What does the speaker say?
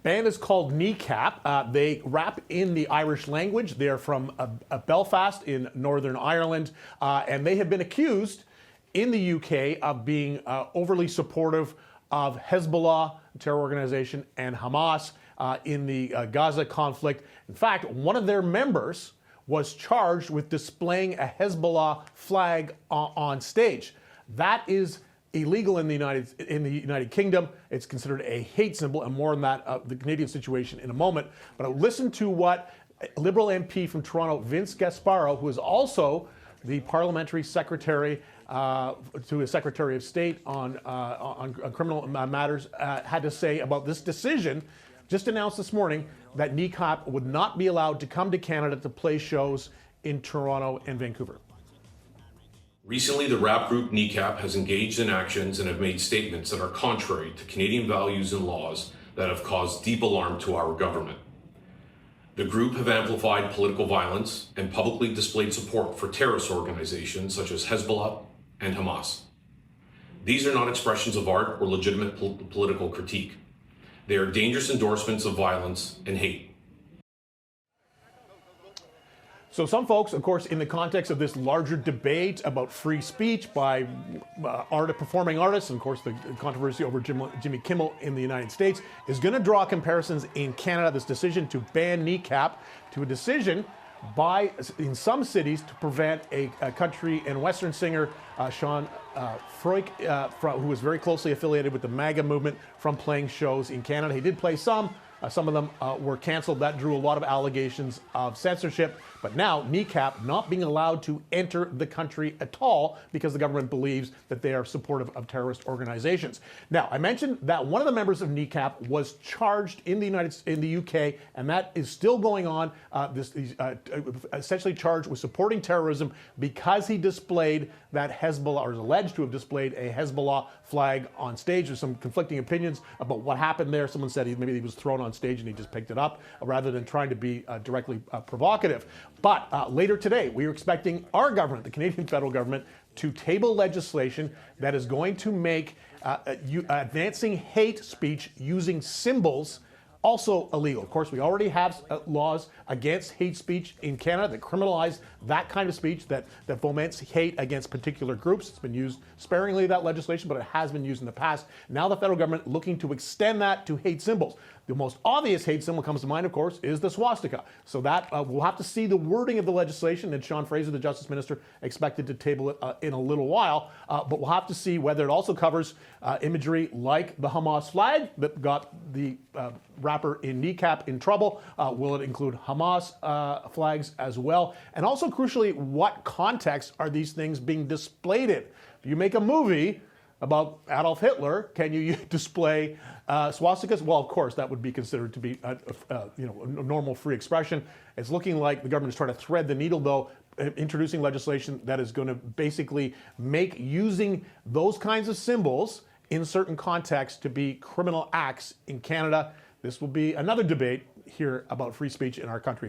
Band is called Kneecap. They rap in the Irish language. They're from Belfast in Northern Ireland, and they have been accused in the UK of being overly supportive of Hezbollah, a terror organization, and Hamas in the Gaza conflict. In fact, one of their members was charged with displaying a Hezbollah flag on stage. That is illegal in the United Kingdom. It's considered a hate symbol, and more on that, the Canadian situation in a moment. But listen to what Liberal MP from Toronto, Vince Gasparo, who is also the parliamentary secretary to a Secretary of State on criminal matters, had to say about this decision, just announced this morning that Kneecap would not be allowed to come to Canada to play shows in Toronto and Vancouver. Recently, the rap group Kneecap has engaged in actions and have made statements that are contrary to Canadian values and laws that have caused deep alarm to our government. The group have amplified political violence and publicly displayed support for terrorist organizations such as Hezbollah and Hamas. These are not expressions of art or legitimate political critique. They are dangerous endorsements of violence and hate. So some folks, of course, in the context of this larger debate about free speech by performing artists, and of course the controversy over Jimmy Kimmel in the United States, is going to draw comparisons in Canada, this decision to ban Kneecap, to a decision in some cities to prevent a country and western singer, Sean Freuk, who was very closely affiliated with the MAGA movement, from playing shows in Canada. He did play some. Some of them were canceled. That drew a lot of allegations of censorship. But now, Kneecap not being allowed to enter the country at all because the government believes that they are supportive of terrorist organizations. Now, I mentioned that one of the members of Kneecap was charged in the UK, and that is still going on. He's essentially charged with supporting terrorism because he displayed that Hezbollah, or is alleged to have displayed a Hezbollah flag on stage. There's some conflicting opinions about what happened there. Someone said maybe he was thrown on stage and he just picked it up rather than trying to be directly provocative. But later today, we are expecting our government, the Canadian federal government, to table legislation that is going to make advancing hate speech using symbols also illegal. Of course, we already have laws against hate speech in Canada that criminalize that kind of speech that foments hate against particular groups. It's been used sparingly, that legislation, but it has been used in the past. Now the federal government looking to extend that to hate symbols. The most obvious hate symbol comes to mind, of course, is the swastika. So that we'll have to see the wording of the legislation, and Sean Fraser, the Justice Minister, expected to table it in a little while. But we'll have to see whether it also covers imagery like the Hamas flag that got the rapper in Kneecap in trouble. Will it include Hamas flags as well? And also, crucially, what context are these things being displayed in? If you make a movie about Adolf Hitler, can you display swastikas? Well, of course, that would be considered to be a normal free expression. It's looking like the government is trying to thread the needle, though, introducing legislation that is going to basically make using those kinds of symbols in certain contexts to be criminal acts in Canada. This will be another debate here about free speech in our country.